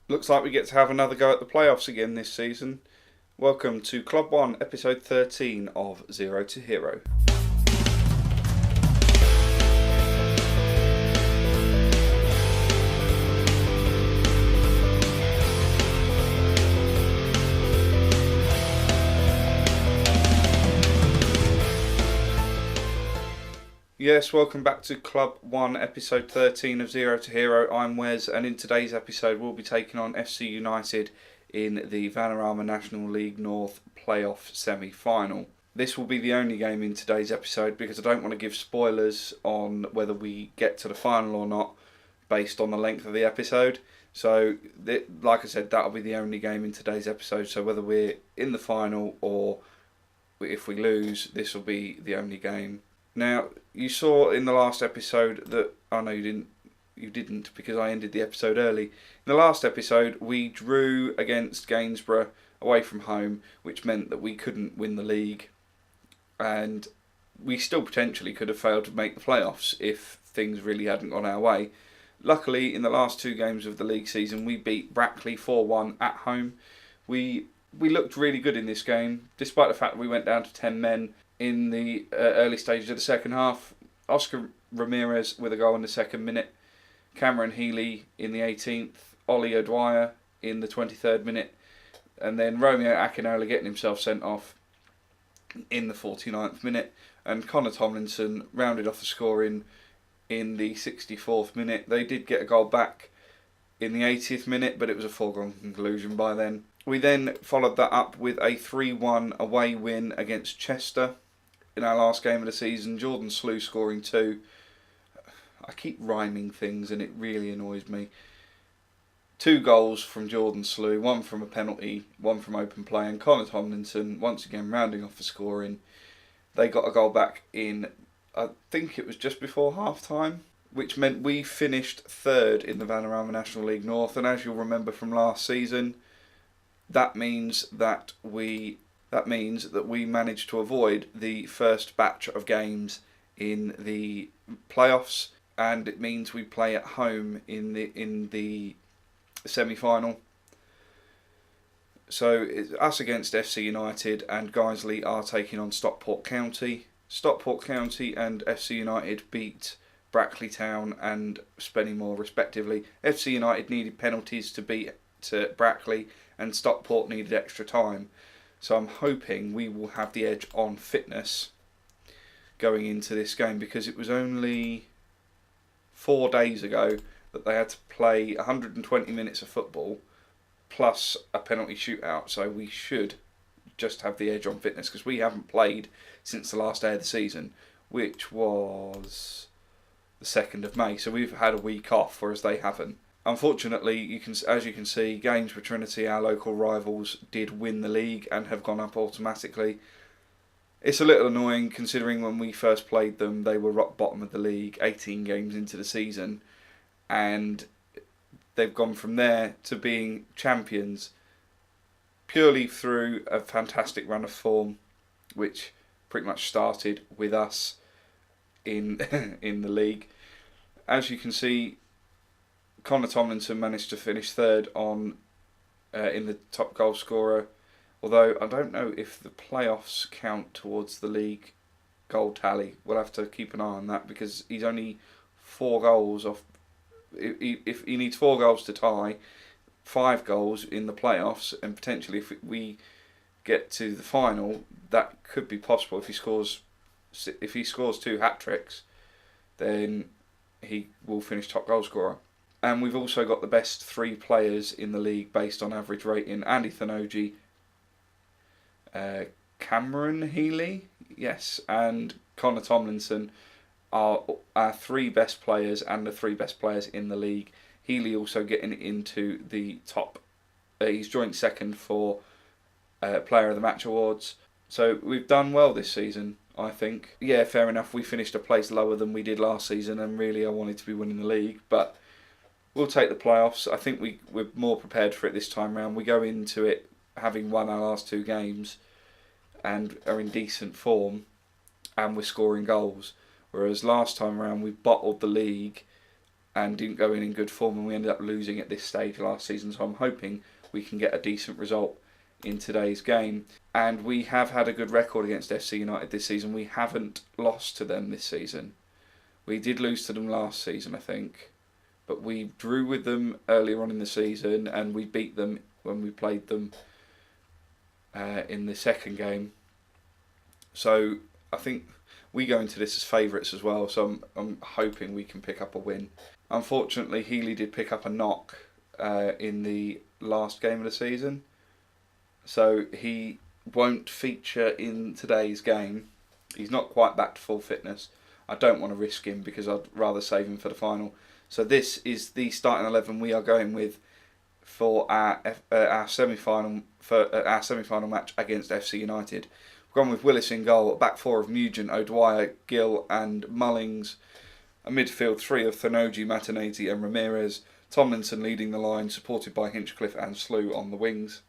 Looks like we get to have another go at the playoffs again this season. Welcome to Club 1, episode 13 of Zero to Hero. Yes, welcome back to Club 1, episode 13 of Zero to Hero. I'm Wes, and in today's episode we'll be taking on FC United in the Vanarama National League North playoff semi-final. This will be the only game in today's episode because I don't want to give spoilers on whether we get to the final or not based on the length of the episode. So, like I said, that'll be the only game in today's episode. So whether we're in the final or if we lose, this will be the only game. Now, you saw in the last episode that... Oh, no, you didn't because I ended the episode early. In the last episode, we drew against Gainsborough away from home, which meant that we couldn't win the league. And we still potentially could have failed to make the playoffs if things really hadn't gone our way. Luckily, in the last two games of the league season, we beat Brackley 4-1 at home. We looked really good in this game, despite the fact that we went down to 10 men in the early stages of the second half. Oscar Ramirez with a goal in the second minute, Cameron Healy in the 18th, Ollie O'Dwyer in the 23rd minute, and then Romeo Akinola getting himself sent off in the 49th minute, and Connor Tomlinson rounded off the scoring in the 64th minute. They did get a goal back in the 80th minute, but it was a foregone conclusion by then. We then followed that up with a 3-1 away win against Chester in our last game of the season. Jordan Slew scoring two. I keep rhyming things and it really annoys me. Two goals from Jordan Slew, one from a penalty, one from open play, and Connor Tomlinson once again rounding off the scoring. They got a goal back in, I think it was just before half time, which meant we finished third in the Vanarama National League North, and as you'll remember from last season, that means that we managed to avoid the first batch of games in the playoffs, and it means we play at home in the semi-final. So it's us against FC United, and Guiseley are taking on Stockport County. Stockport County and FC United beat Brackley Town and Spennymoor respectively. FC United needed penalties to beat Brackley, and Stockport needed extra time. So I'm hoping we will have the edge on fitness going into this game, because it was only 4 days ago that they had to play 120 minutes of football plus a penalty shootout. So we should just have the edge on fitness, because we haven't played since the last day of the season, which was the 2nd of May. So we've had a week off, whereas they haven't. Unfortunately, as you can see, Gainsborough Trinity, our local rivals, did win the league and have gone up automatically. It's a little annoying considering when we first played them, they were rock bottom of the league 18 games into the season, and they've gone from there to being champions purely through a fantastic run of form, which pretty much started with us in in the league. As you can see, Connor Tomlinson managed to finish third in the top goal scorer, although I don't know if the playoffs count towards the league goal tally. We'll have to keep an eye on that, because he's only 4 goals off. If he needs 4 goals to tie, 5 goals in the playoffs, and potentially if we get to the final, that could be possible. If he scores 2 hat-tricks, then he will finish top goal scorer. And we've also got the best 3 players in the league based on average rating. Andy Thanoji, Cameron Healy, yes, and Connor Tomlinson are our 3 best players and the 3 best players in the league. Healy also getting into the top. He's joint second for Player of the Match awards. So we've done well this season, I think. Yeah, fair enough. We finished a place lower than we did last season, and really I wanted to be winning the league, but we'll take the playoffs. I think we're more prepared for it this time round. We go into it having won our last 2 games and are in decent form, and we're scoring goals. Whereas last time around we bottled the league and didn't go in good form, and we ended up losing at this stage last season. So I'm hoping we can get a decent result in today's game. And we have had a good record against FC United this season. We haven't lost to them this season. We did lose to them last season, I think, but we drew with them earlier on in the season, and we beat them when we played them in the second game. So I think we go into this as favourites as well, so I'm hoping we can pick up a win. Unfortunately, Healy did pick up a knock in the last game of the season, so he won't feature in today's game. He's not quite back to full fitness. I don't want to risk him because I'd rather save him for the final. So this is the starting 11 we are going with for our semi-final match against FC United. We've gone with Willis in goal, a back four of Nugent, O'Dwyer, Gill and Mullings, a midfield three of Thanoji, Matanese and Ramirez, Tomlinson leading the line, supported by Hinchcliffe and Slew on the wings.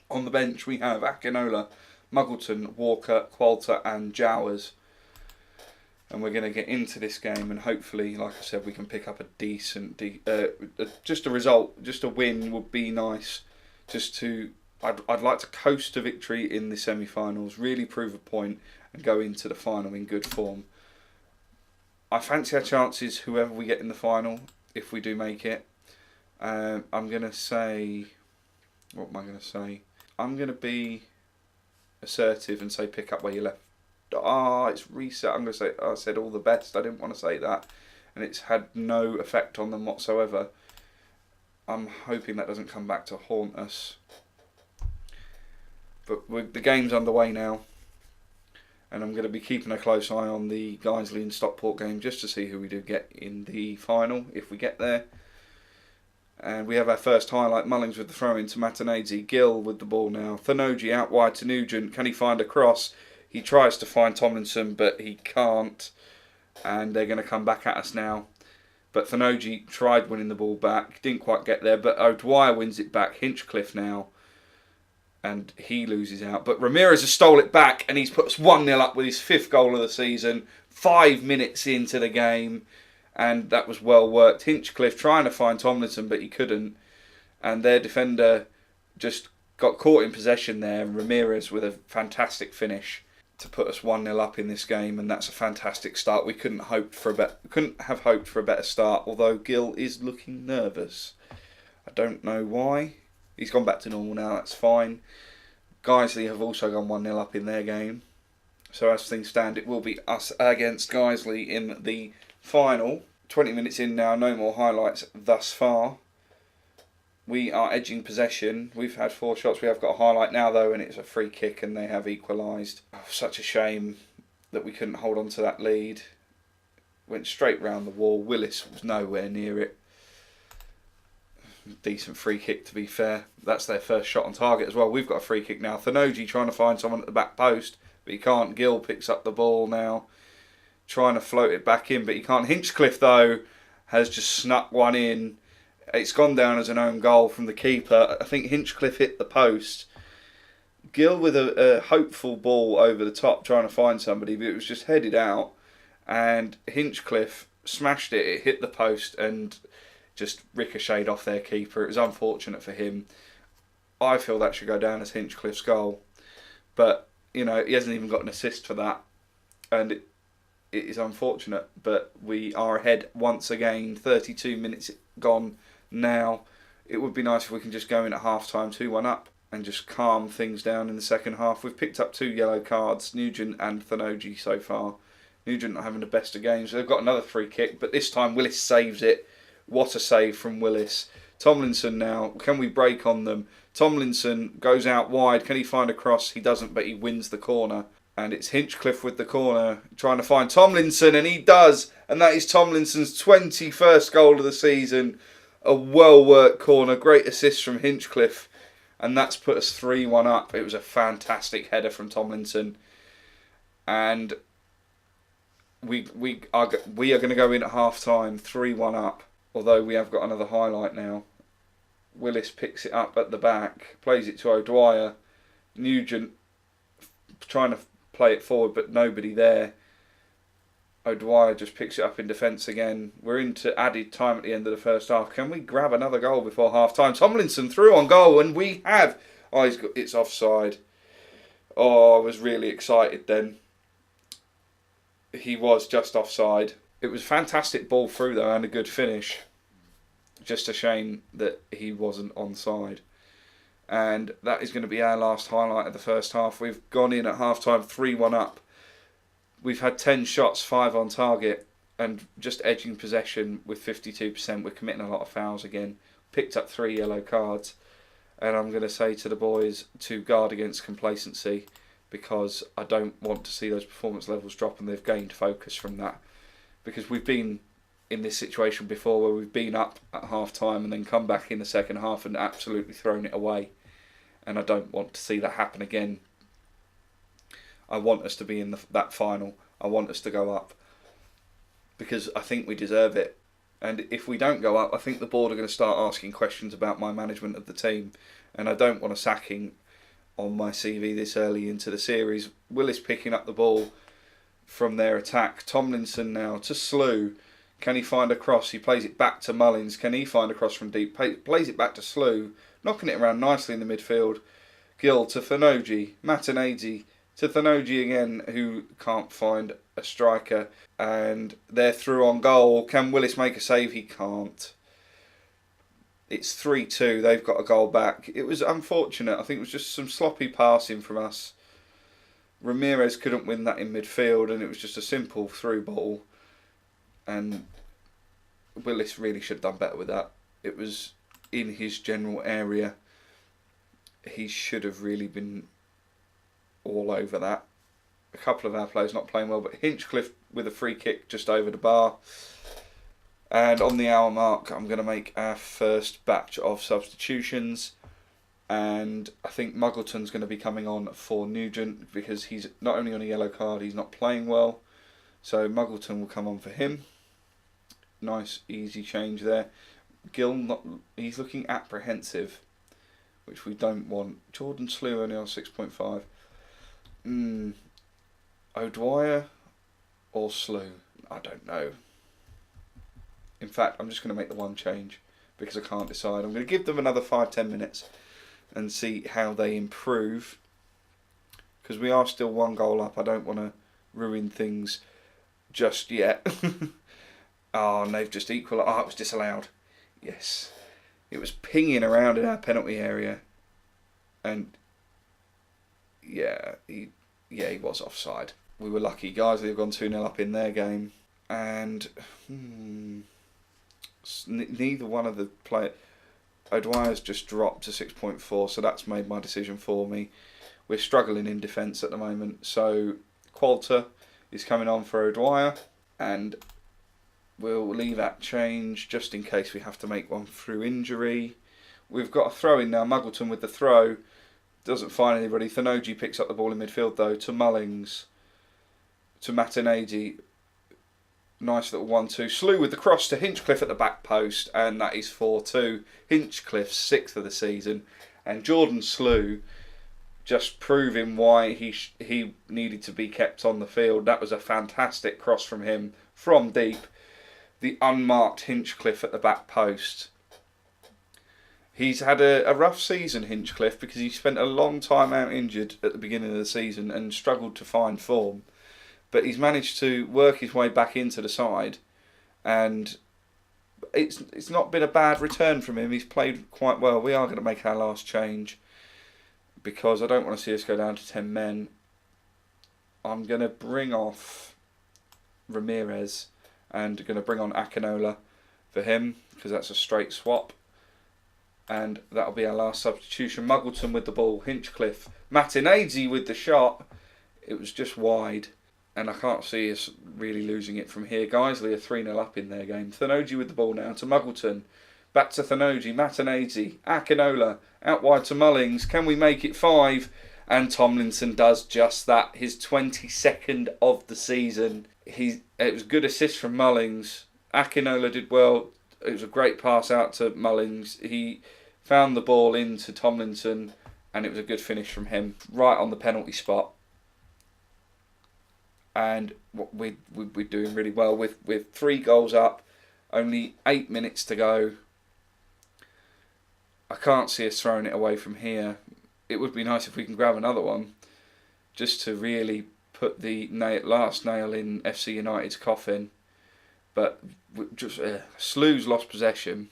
On the bench we have Akinola, Muggleton, Walker, Qualter and Jowers. And we're going to get into this game, and hopefully, like I said, we can pick up a decent, just a result, just a win would be nice. I'd like to coast to victory in the semi-finals, really prove a point, and go into the final in good form. I fancy our chances, whoever we get in the final, if we do make it. I'm going to say, what am I going to say? I'm going to be assertive and say pick up where you left. It's reset. I'm going to say, I said all the best. I didn't want to say that. And it's had no effect on them whatsoever. I'm hoping that doesn't come back to haunt us. But the game's underway now. And I'm going to be keeping a close eye on the Guiseley and Stockport game just to see who we do get in the final, if we get there. And we have our first highlight. Mullings with the throw in to Matanese. Gill with the ball now. Thanoji out wide to Nugent. Can he find a cross? He tries to find Tomlinson, but he can't. And they're going to come back at us now. But Thanoji tried winning the ball back. Didn't quite get there. But O'Dwyer wins it back. Hinchcliffe now. And he loses out. But Ramirez has stole it back. And he's put us 1-0 up with his 5th goal of the season. 5 minutes into the game. And that was well worked. Hinchcliffe trying to find Tomlinson, but he couldn't. And their defender just got caught in possession there. And Ramirez with a fantastic finish to put us 1-0 up in this game, and that's a fantastic start. We couldn't have hoped for a better start, although Gill is looking nervous. I don't know why. He's gone back to normal now, that's fine. Guiseley have also gone 1-0 up in their game. So as things stand, it will be us against Guiseley in the final. 20 minutes in now, no more highlights thus far. We are edging possession. We've had 4 shots. We have got a highlight now, though, and it's a free kick, and they have equalised. Oh, such a shame that we couldn't hold on to that lead. Went straight round the wall. Willis was nowhere near it. Decent free kick, to be fair. That's their first shot on target as well. We've got a free kick now. Thanoji trying to find someone at the back post, but he can't. Gill picks up the ball now, trying to float it back in, but he can't. Hinchcliffe, though, has just snuck one in. It's gone down as an own goal from the keeper. I think Hinchcliffe hit the post. Gill with a hopeful ball over the top trying to find somebody, but it was just headed out. And Hinchcliffe smashed it. It hit the post and just ricocheted off their keeper. It was unfortunate for him. I feel that should go down as Hinchcliffe's goal. But, you know, he hasn't even got an assist for that. And it is unfortunate. But we are ahead once again. 32 minutes gone now. It would be nice if we can just go in at half-time 2-1 up and just calm things down in the second half. We've picked up 2 yellow cards, Nugent and Thanoji so far. Nugent not having the best of games. They've got another free kick, but this time Willis saves it. What a save from Willis. Tomlinson now. Can we break on them? Tomlinson goes out wide. Can he find a cross? He doesn't, but he wins the corner. And it's Hinchcliffe with the corner, trying to find Tomlinson, and he does. And that is Tomlinson's 21st goal of the season. A well-worked corner. Great assist from Hinchcliffe. And that's put us 3-1 up. It was a fantastic header from Tomlinson. And we are going to go in at half-time 3-1 up. Although we have got another highlight now. Willis picks it up at the back. Plays it to O'Dwyer. Nugent trying to play it forward, but nobody there. O'Dwyer just picks it up in defence again. We're into added time at the end of the first half. Can we grab another goal before half time? Tomlinson through on goal, and we have. Oh, it's offside. Oh, I was really excited then. He was just offside. It was a fantastic ball through though, and a good finish. Just a shame that he wasn't onside. And that is going to be our last highlight of the first half. We've gone in at half time 3-1 up. We've had 10 shots, 5 on target, and just edging possession with 52%. We're committing a lot of fouls again. Picked up 3 yellow cards. And I'm going to say to the boys to guard against complacency, because I don't want to see those performance levels drop, and they've gained focus from that. Because we've been in this situation before where we've been up at half time and then come back in the second half and absolutely thrown it away. And I don't want to see that happen again. I want us to be in that final. I want us to go up, because I think we deserve it. And if we don't go up, I think the board are going to start asking questions about my management of the team. And I don't want a sacking on my CV this early into the series. Willis picking up the ball from their attack. Tomlinson now to Slew. Can he find a cross? He plays it back to Mullins. Can he find a cross from deep? Plays it back to Slew. Knocking it around nicely in the midfield. Gill to Thanoji. Matanese to Thanoji again, who can't find a striker. And they're through on goal. Can Willis make a save? He can't. It's 3-2. They've got a goal back. It was unfortunate. I think it was just some sloppy passing from us. Ramirez couldn't win that in midfield, and it was just a simple through ball. And Willis really should have done better with that. It was in his general area. He should have really been all over that. A couple of our players not playing well, but Hinchcliffe with a free kick just over the bar. And on the hour mark, I'm going to make our first batch of substitutions. And I think Muggleton's going to be coming on for Nugent, because he's not only on a yellow card, he's not playing well. So Muggleton will come on for him. Nice, easy change there. Gill, he's looking apprehensive, which we don't want. Jordan Slew only on 6.5. O'Dwyer or Slew? I don't know. In fact, I'm just going to make the one change, because I can't decide. I'm going to give them another 5-10 minutes and see how they improve, because we are still 1 goal up. I don't want to ruin things just yet. Oh, and they've just equalised. Oh, it was disallowed. Yes. It was pinging around in our penalty area. And yeah, he was offside. We were lucky. Guys, they've gone 2-0 up in their game. And neither one of the players... O'Dwyer's just dropped to 6.4, so that's made my decision for me. We're struggling in defence at the moment. So Qualter is coming on for O'Dwyer, and we'll leave that change just in case we have to make one through injury. We've got a throw in now. Muggleton with the throw. Doesn't find anybody. Thanoji picks up the ball in midfield though to Mullings. To Matanese. Nice little 1-2. Slew with the cross to Hinchcliffe at the back post. And that is 4-2. Hinchcliffe's 6th of the season. And Jordan Slew just proving why he needed to be kept on the field. That was a fantastic cross from him from deep. The unmarked Hinchcliffe at the back post. He's had a rough season, Hinchcliffe, because he spent a long time out injured at the beginning of the season and struggled to find form. But he's managed to work his way back into the side, and it's not been a bad return from him. He's played quite well. We are going to make our last change, because I don't want to see us go down to 10 men. I'm going to bring off Ramirez and going to bring on Akinola for him, because that's a straight swap. And that'll be our last substitution. Muggleton with the ball. Hinchcliffe. Matanese with the shot. It was just wide. And I can't see us really losing it from here. Guiseley are 3-0 up in their game. Thanoji with the ball now to Muggleton. Back to Thanoji. Matanese. Akinola. Out wide to Mullings. Can we make it 5? And Tomlinson does just that. His 22nd of the season. It was a good assist from Mullings. Akinola did well. It was a great pass out to Mullings. He found the ball into Tomlinson, and it was a good finish from him. Right on the penalty spot. and we're doing really well with 3 goals up, only 8 minutes to go. I can't see us throwing it away from here. It would be nice if we can grab another one, just to really put the last nail in FC United's coffin. But just Slew's lost possession.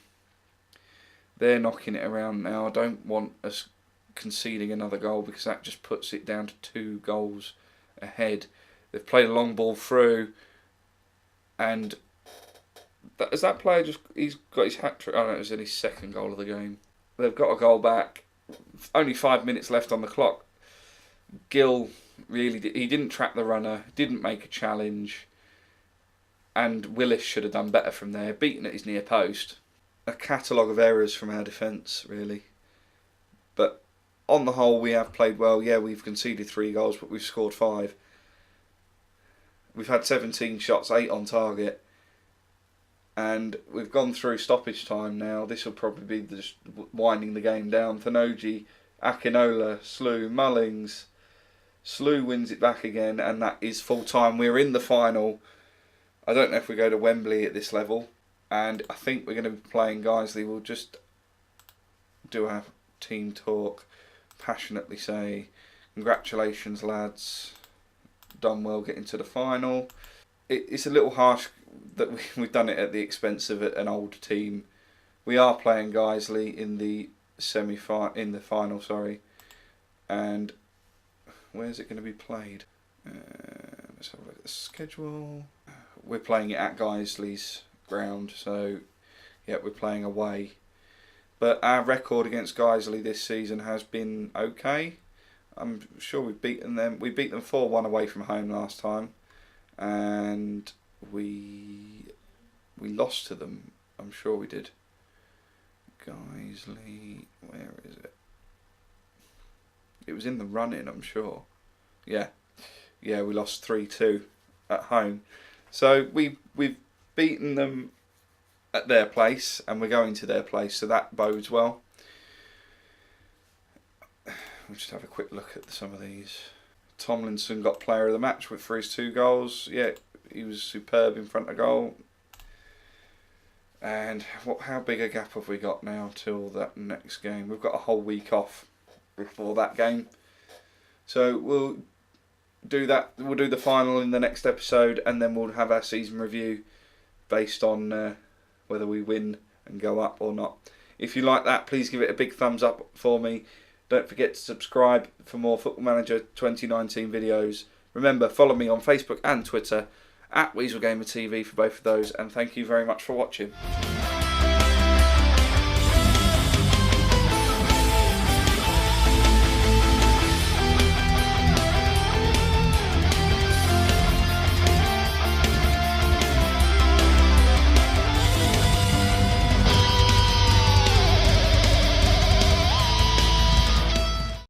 They're knocking it around now. I don't want us conceding another goal, because that just puts it down to 2 goals ahead. They've played a long ball through, and has that player he's got his hat trick? Oh no, it was in his 2nd goal of the game. They've got a goal back. Only 5 minutes left on the clock. Gill he didn't track the runner, didn't make a challenge, and Willis should have done better from there, beaten at his near post. A catalogue of errors from our defence, really. But on the whole, we have played well. Yeah, we've conceded 3 goals, but we've scored 5. We've had 17 shots, 8 on target. And we've gone through stoppage time now. This will probably be just winding the game down. Thanoji, Akinola, Slew, Mullings. Slew wins it back again, and that is full time. We're in the final. I don't know if we go to Wembley at this level. And I think we're going to be playing Guiseley. We'll just do our team talk. Passionately say, congratulations lads. Done well getting to the final. It's a little harsh that we've done it at the expense of an old team. We are playing Guiseley in the final, and where's it going to be played? Let's have a look at the schedule. We're playing it at Guiseley's ground, so yeah, we're playing away. But our record against Guiseley this season has been okay. I'm sure we've beaten them. We beat them 4-1 away from home last time, and we lost to them. I'm sure we did. Guiseley, where is it? It was in the run-in, I'm sure. Yeah, we lost 3-2 at home. So we've beaten them at their place, and we're going to their place, so that bodes well. We'll just have a quick look at some of these. Tomlinson got player of the match for his 2 goals. Yeah, he was superb in front of goal. And how big a gap have we got now till that next game? We've got a whole week off before that game. So we'll do that. We'll do the final in the next episode, and then we'll have our season review based on whether we win and go up or not. If you like that, please give it a big thumbs up for me. Don't forget to subscribe for more Football Manager 2019 videos. Remember, follow me on Facebook and Twitter at WeaselGamer TV for both of those, and thank you very much for watching.